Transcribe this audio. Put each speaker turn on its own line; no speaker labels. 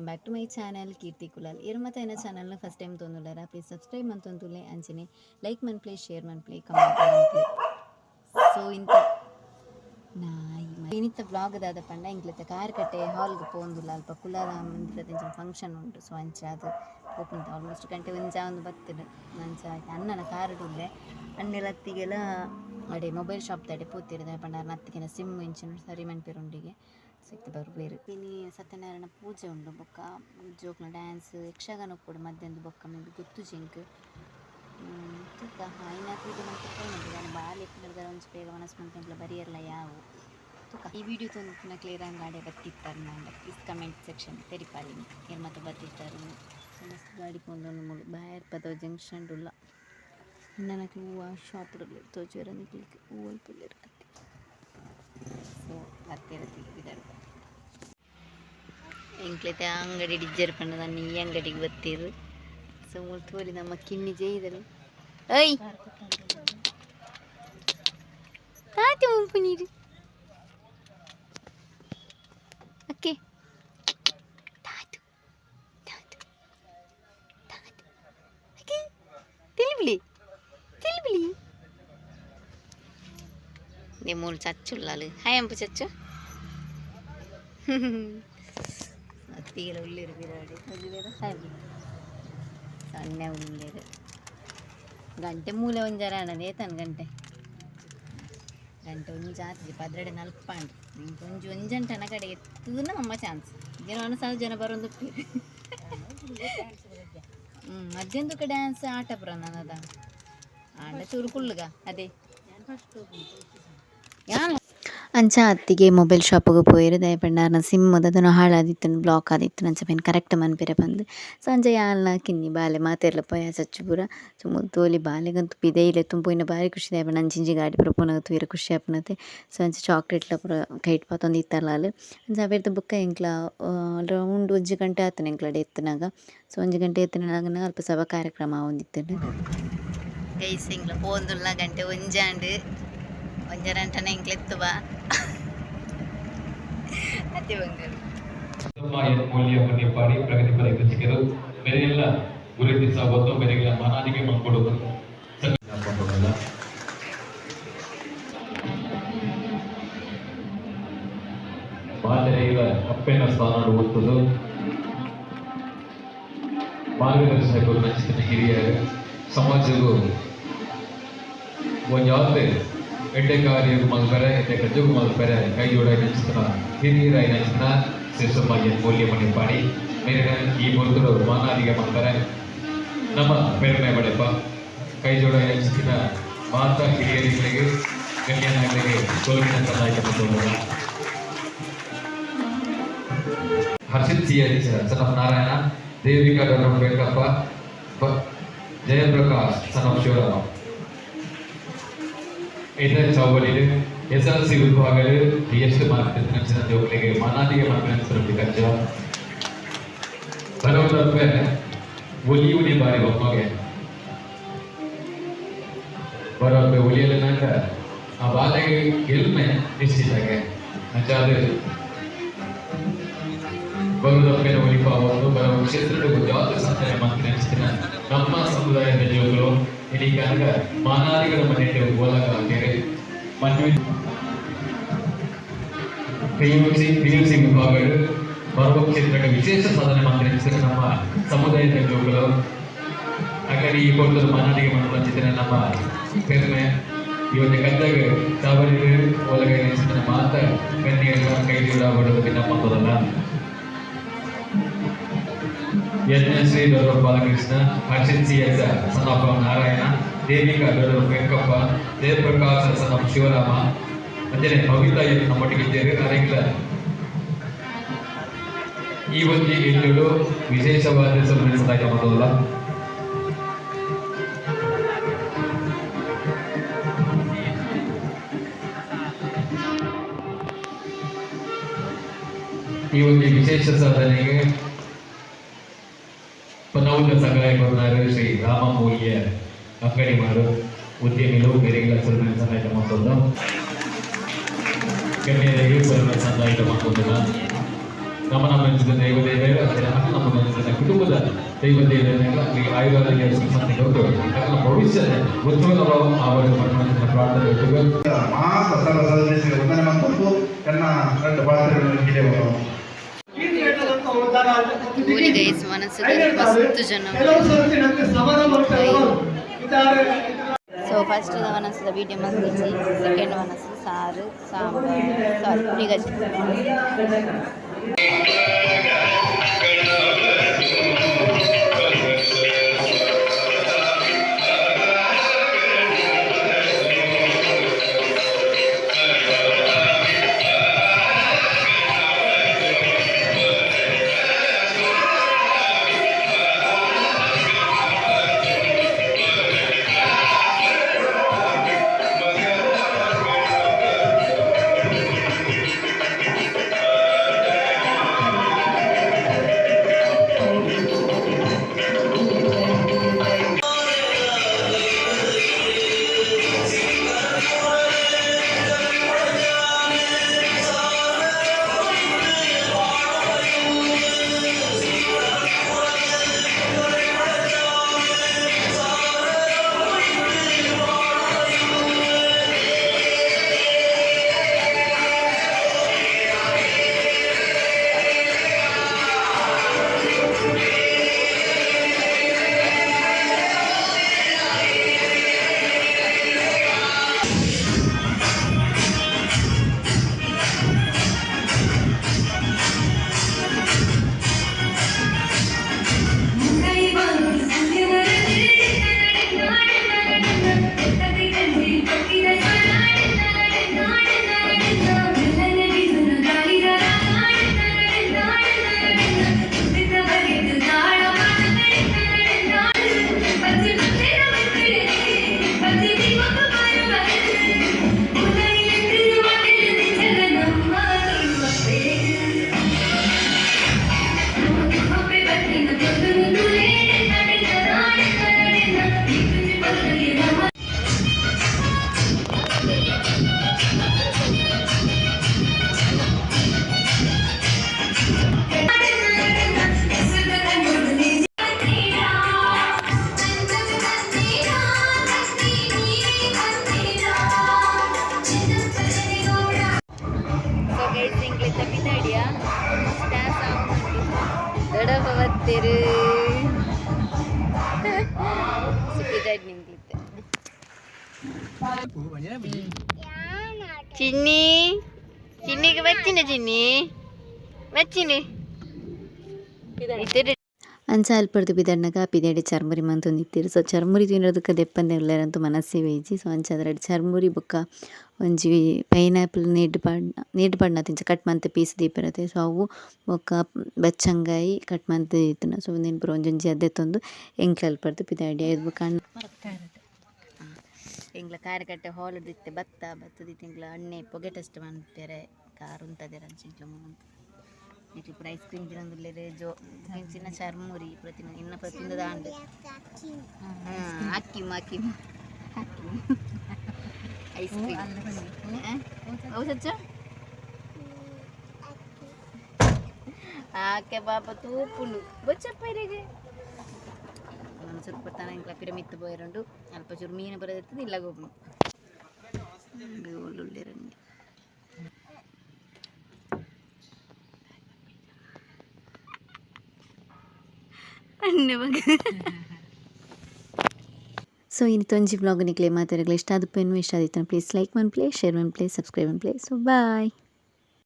Back to my channel ಕೀರ್ತಿ ಕುಲಾಲ್ ಇರು ಮತ್ತೆ ಏನ ಚಾನಲ್ನ ಫಸ್ಟ್ ಟೈಮ್ ತೊಂದುಲ್ಲಾರ ಪ್ಲೀಸ್ ಸಬ್ಸ್ಕ್ರೈಬ್ ಮಂತೊಂದುಲ್ಲೆ ಅಂಚನೆ ಲೈಕ್ ಮನ್ಪ್ಲೆ ಶೇರ್ ಮನ್ಪ್ಲೆ ಕಮೆಂಟ್ ಮನ್ಪ್ಲೆ ಸೊ ಇಂತ ಇನ್ನಿತ್ತ ಬ್ಲಾಗ್ ದಾದ ಪಂಡ ಇಂಕ್ಲೆತ್ತ ಕಾರ್ ಹಾಲ್ಗೆ ಪೋಂದುಲ್ಲ ಅಲ್ಪ ಕುಲಾಲ ಮಂದಿರ ಫಂಕ್ಷನ್ ಉಂಟು ಸೊ ಅಂಚೆ ಅದು ಪೋಪುಂತ ಆಲ್ಮೋಸ್ಟ್ ಗಂಟೆ ಒಂದು ಬರ್ತದೆ ಅಂಚ ಅನ್ನನ ಕಾರಡುಲ್ಲೆ ಅನ್ನೆಲತ್ತಿಗೆಲ್ಲ ಅಡೆ ಮೊಬೈಲ್ ಶಾಪ್ ತಡೆ ಪೂತಿರೋದು ಪಂಡ ನತ್ತಿಗೆನ ಸಿಮ್ ಇಂಚಿನ ಸರಿ ಮನ್ಪೆರುಂಡಿಗೆ ಸಿಕ್ತು ಬರ್ಬೇರು ಇನಿ ಸತ್ಯನಾರಾಯಣ ಪೂಜೆ ಉಂಡು ಬೊಕ್ಕ ಜೋಕ್ನ ಡ್ಯಾನ್ಸ್ ಯಕ್ಷಗಾನ ಕೂಡ ಮಧ್ಯಾಹ್ನ ಬೊಕ್ಕ ಮೇಬಿ ಗೊತ್ತು ಜಿಂಕ್ ತುಕ್ಕ ಐನಾತು ಇದು ಮಂತ್ರಿ ನಾನು ಬಾಲಿ ಎತ್ತಿನ ಒಂಚು ಬೇಗ ಮನಸ್ಸು ಮಂತ್ಲ ಬರಿಯಲ್ಲ ಯಾವು ತುಕ್ಕ ಈ ವಿಡಿಯೋ ತೊಂದು ಕ್ಲಿಯರ್ ಆಗಿ ಗಾಡಿ ಬತ್ತಿರ್ತಾರೆ ನಾನು ಪ್ಲೀಸ್ ಕಮೆಂಟ್ ಸೆಕ್ಷನ್ ತೆರಿಪಾಲಿ ಏನು ಮತ್ತೆ ಬತ್ತಿರ್ತಾರೆ ಮಸ್ತ್ ಗಾಡಿ ಕೊಂದೊಂದು ಮುಳು ಬಾಯರ್ ಪದವ ಜಂಕ್ಷನ್ ಉಲ್ಲ ನನಗೆ ಹೂವು ಶಾಪ್ ತೋಚೂರ ನಿಕ್ಲಿಕ್ಕೆ ಹೂವು ಪುಲ್ಲೆ ಸೊ ಹತ್ತಿರ ತೆಗೆದಿದ್ದಾರೆ ಎಂಕ್ಲೈತೆ ಅಂಗಡಿ ಡಿಜ್ಜರ್ ಪಂಡ ನಾನು ಈ ಅಂಗಡಿಗೆ ಬತ್ತಿರು ಸೊ ಮುಳ್ತೋಲಿ ನಮ್ಮ ಕಿನ್ನಿ ಜೈದರು ಐ ತಾತಿ ಉಂಪು ನೀರು ಅಕ್ಕೆ ತಾತು ತಾತು ತಾತು ಅಕ್ಕೆ ತಿಳಿಬಿಳಿ ತಿಳಿಬಿಳಿ ಮೂರು ಚಚ್ಚುಲ್ಲಾಲು ಹಾಯ್ ಅಂಪು ಚಚ್ಚು ಅತ್ತಿಗೆಲ್ಲ ಉಳ್ಳೇರು ಬಿರಾಡಿ ಸಣ್ಣ ಉಳ್ಳೇರು ಗಂಟೆ ಮೂಲೆ ಒಂಜಾರ ಅಣ್ಣನೇ ತನ್ನ ಗಂಟೆ ಒಂಜು ಆತಿಗೆ ಪದ್ರಡೆ ನಲ್ಪಾಂಡು ಒಂಜಂಟನ ಕಡೆ ಎತ್ತುನ ನಮ್ಮ ಚಾನ್ಸ್ ಏನೋ ಸಾವಿರ ಜನ ಬರೋದು ಮಧ್ಯಾಹ್ನದಕ್ಕೆ ಡ್ಯಾನ್ಸ್ ಆಟ ಬರ ನನ್ನದ ಆಂಡ ಚೂರು ಕುಳ್ಳುಗ ಅದೇ ಅಂಚ ಅತ್ತಿಗೆ ಮೊಬೈಲ್ ಶಾಪಿಗೆ ಪೋಯಿರು ದಯಪಂಡ ಸಿಮ್ ಅದನ್ನು ಹಾಳಾದಿತ್ತು ಬ್ಲಾಕ್ ಆದಿತ್ತು ನಂಚ ಪೇನು ಕರೆಕ್ಟ್ ಮನ್ಪೆರೆ ಬಂದು ಸಂಜೆ ಯಾಲ್ನ ಕಿನ್ನಿ ಬಾಲೆ ಮಾತೆರ್ಲ ಪೋಯ ಚಚ್ಚು ಪೂರ ಸುಮ್ಮ ತೋಲಿ ಬಾಲೆಗಂತೂ ಪಿದೆ ಇಲ್ಲ ತುಂಬಿನ ಭಾರಿ ಖುಷಿ ದಯಪಂಡ ಅಂಚಿಂಜಿ ಗಾಡಿ ಪೂರ ಪುನಃ ತೂರ ಖುಷಿ ಆಪನತೆ ಸೊ ಅಂಚೆ ಚಾಕ್ಲೇಟ್ಲ ಪೂರ ಕೈಟ್ ಪಾತೊಂದು ಇತ್ತಲ್ಲ ಅಲ್ಲಿ ಅಂಚ ಅವೆರ್ದು ಬುಕ್ಕ ಎಂಕ್ಲ ರೌಂಡ್ 1 ಗಂಟೆ ಆತನ ಎಂಕ್ಲಡೆ ಎತ್ತನಾಗ ಸೊ 1 ಗಂಟೆ ಎತ್ತನಾಗ ಅಲ್ಪ ಸಭಾ ಕಾರ್ಯಕ್ರಮ ಒಂದಿತ್ತು ಗೈಸ್ ಎಂಕ್ಲ ಪೋಂದುಲ್ಲ ಗಂಟೆ ಒಂಜಾಂಡು ಒಂಜರಂಟನೆ ಎಂಕ್ಲೆತ್ತುವ ಅತಿ ಬಂಗಾರು
ಮೌಲ್ಯವನ್ನು ಪಾಡಿ ಪ್ರಗತಿಪರ ಕೃಷಿಕರು ಬೇರೆಲ್ಲ ಗುರುತಿಸಬಹುದು ಬೇರೆಲ್ಲ ಮನಾದಿಗೆ ಮಾಡ್ಕೊಡೋದು ಬಾಲ್ಯರ ಅಪ್ಪೆನ ಸ್ಥಾನ ಓದ್ತದು ಮಾರ್ಗದರ್ಶಕರು ನಚ್ಚಿನ ಹಿರಿಯರು ಸಮಾಜವು ಒಂದು ಯಾವ್ದು ಎಡ್ಡೆ ಕಾರ್ಯವು ಮಲ್ಪರೆ ಎಡ್ಡೆ ಕಜ್ಜುಗು ಮಲ್ಪರೆ ಕೈ ಜೋಡ ನೆಚ್ಚಿನ ಹಿರಿಯರಾಯಿ ನೆಚ್ಚಿನ ಶಿವಸಮಾಜ ಮೌಲ್ಯಮಣಿ ಪಾಡಿ ಮೇಲಿನ ಈ ಮುರುದರು ಮಾನಾದಿಗೆ ಮಲ್ಪರೆ ನಮ್ಮ ಬೆರಮೆ ಬಡೆಪ ಕೈ ಜೋಡ ನೆಚ್ಚಿನ ಮಾತಾ ಹಿರಿಯರಿಗೆ ಗಣ್ಯಗಳಿಗೆ ಸೋಲಿನ ಸಹಾಯಕ ಮತ್ತು Harshit C son of Narayana Devika doctor Venkappa Jayaprakash son of Shivarama ಇದರ ಚೌವಳಿಗೆ SLC ವಿಭಾಗದಲ್ಲಿ PhD ಮಾರ್ಕ್ ನೆಚ್ಚಿನ ಜೋಗಳಿಗೆ ಮಾನಾದಿಗೆ ಮಾರ್ಕ್ ಕಜ್ಜ ಬರೋದಕ್ಕೆ ಒಲಿಯುನಿ ಬಾರಿ ಒಮ್ಮಗೆ ಬರೋಕ್ಕೆ ಒಲಿಯಲಿನಾಗ ಆ ಬಾಲೆಗೆ ಗೆಲ್ಮೆ ನಿಶ್ಚಿತಾಗೆ ಅಂಚಾದ ಬರೋದಕ್ಕೆ ಒಲಿಪಾವನ್ನು ಬರೋ ಕ್ಷೇತ್ರಗಳು ಜಾತಿ ಸಂಸ್ಥೆ ಮಾರ್ಕ್ ನೆಚ್ಚಿನ ನಮ್ಮ ಸಮುದಾಯದ ಜೋಗಳು ಇದೀಗ ಮಾನಾದಿಗಳ ಮನೆಗೆ ಹೋಲಾಗಲಾಗಿದೆ ಮನ್ವಿ PUC ವಿಭಾಗಗಳು ಬರುವ ಕ್ಷೇತ್ರಕ್ಕೆ ವಿಶೇಷ ಸಾಧನೆ ಮಾಡಿದ ನಮ್ಮ ಸಮುದಾಯದ ಜೋಗಳು ಹಾಗಾಗಿ ಈ ಕೊಟ್ಟು ಮಾನಾದಿಗೆ ಮಾಡುವಂತಿದ್ದ ನಮ್ಮ ಹೆಮ್ಮೆ ಈ ಒಂದು ಗದ್ದಾಗ ಚಾವಡಿ ಒಳಗೆ ನೆಚ್ಚಿನ ಮಾತ ಕನ್ನಿಯರ ಕೈ ಬರೋದಕ್ಕೆ ನಮ್ಮದಲ್ಲ Yajnashri doctor Balakrishna Harshit C son of Narayana Devika doctor Venkappa Jayaprakash son of Shivarama Anjane Bhavita ನಮ್ಮೊಟ್ಟಿಗೆ ಇದ್ದೇವೆ ಅರೆಂಗ್ಲ ಈ ಒಂದು ಇಲ್ಲೂ ವಿಶೇಷವಾದ ಸಹಾಯ ಮಾಡೋಲ್ಲ ಈ ಒಂದು ವಿಶೇಷ ಸಾಧನೆಗೆ ಪನೌದ ಸಹಾಯಕರು ಶ್ರೀ ರಾಮಮೂಲ್ಯ ಅಂಗಡಿ ಮಾರು ಉದ್ಯಮಿಗಳು ಬೇರೆಗಳ ಸನ್ಮಾನ ಸಹಾಯ ಮಾಡೋದು ಗಣ್ಯರಿಗೆ ಸನ್ಮಾನ ಸಹಾಯ ಮಾಡೋದಿಲ್ಲ ನಮ್ಮನ್ನ ಬೆಳೆಸಿದ ದೈವ ದೇವರು ಮತ್ತು ನಮ್ಮ ಬೆಳೆಸಿದ ಕುಟುಂಬದ ದೈವ ದೇವರನ್ನೆಲ್ಲ ಅವರಿಗೆ ಆಯುರ್ವೇದ ಸಂಸ್ಥೆ ಕೊಟ್ಟು ಯಾಕಂದ್ರೆ ಭವಿಷ್ಯದ ಉಜ್ವಲ ಅವರು ಪ್ರಾರ್ಥನೆ ಇಟ್ಟು
ಮಾಸ ಸರ್ವ ಸದಸ್ಯರಿಗೆ ವಂದನೆ ಮತ್ತು ತನ್ನ ಎರಡು ಪಾತ್ರೆಗಳನ್ನು ಹಿಡಿಯಬಹುದು.
ಊರಿಗೆ ಮನಸ್ಸಿಗೆ ಮಸ್ತ್ ಜನ ಸೊ ಫಸ್ಟ್ ಮನಸ್ಸಿದ ವೀಡಿಯೋ ಮಗ್ಗಿಸಿ ಸೆಕೆಂಡ್ ಮನಸ್ಸು ಸಾರು ಸಾಂಬಾರು ಸಾರಿ ಪುರಿಗಜ್ಜಿ ದೊಡ್ಡಬತ್ತಿರು ಚಿನ್ನಿ ಚಿನ್ನಿಗೆ ಬಚ್ಚಿನ ಚಿನ್ನಿ ಬಚ್ಚಿನಿ ಅಂಚ ಅಲ್ಪಡ್ದು ಬಿದಣ್ಣಗ ಪಿದೇಡಿ ಚರ್ಮುರಿ ಮಂತೊಂದಿತ್ತಿರು ಸೊ ಚರ್ಮುರಿ ತಿನ್ನೋದಕ್ಕೆ ದೆಪ್ಪಂದೆ ಉಳ್ಳಾರಂತೂ ಮನಸ್ಸೇ ವೇಜಿ ಸೊ ಅಂಚ ಅದ್ರಡ್ ಚರ್ಮುರಿ ಬೊಕ್ಕ ಒಂಜಿ ಪೈನಾಪಲ್ ನೀಡ್ ಪಡ್ನ ತಿಂಚ ಕಟ್ ಮಂತ್ ಪೀಸ್ ದೀಪಿರತ್ತೆ ಸೊ ಅವು ಬೊಕ್ಕ ಬಚ್ಚಂಗಾಯಿ ಕಟ್ ಮಂತ್ ದೀತನ ಸೊ ಒಂದೇನು ಪೂರ ಒಂಜೊಂಜಿ ಅದ್ದೆತ್ತೊಂದು ಎಂಕ್ಲ ಅಲ್ಪಡ್ದು ಪಿದಾಡಿ ಐದು ಬೊಕ್ಕ ಎಂಗ್ಲ ಕಾರ್ಕಟ್ಟೆ ಹಾಲು ದಿತ್ತೆ ಭತ್ತದ ತಿಂಗ್ಳ ಅಣ್ಣೆ ಪೊಗೆ ಟೆಸ್ಟ್ ಮಾಡ್ತಾರೆ ಕಾರು ಉಂಟದೆ ರಂಚಿಂಗ್ಲ ಮುಂತ ఇప్పుడు ఐస్ క్రీమ్ తినందులే జో చిన్న చర్మూరి ప్రతి ఇన్న ప్రతి దాండు అక్కి మాకి ఐస్ క్రీమ్ అవుసచ్చా ಆಕೆ ಪಾಪ ತೂಪುಂಡು ಬೊಚ್ಚಪ್ಪೈರೆಗೆ ನಾನು ಚೂರು ಪಡ್ತಾನೆ ಇಂಕ್ಲ ಪಿರಮಿತ್ತು ಪೋಯಿರಂಡು ಅಲ್ಪ ಚೂರು ಮೀನು ಬರೋದಿರ್ತದೆ ಇಲ್ಲ ಗೋಪು ಒಳ್ಳೆ ರಂಗಿ ಸೊ ಇನ್ನು ತೊಂಜಿ ಬ್ಲಾಗ್ ನಿಕ್ಲೆ ಮಾತಾಡಲಿ ಇಷ್ಟ ಆದ ಇಷ್ಟ ಆದಿತ್ತು ಪ್ಲೀಸ್ ಲೈಕ್ ಮನ್ ಪ್ಲೇ ಶೇರ್ ಮನ್ ಪ್ಲೇ ಸಬ್ಸ್ಕ್ರೈಬ್ ಮನ್ ಪ್ಲೇ ಸೊ ಬಾಯ್.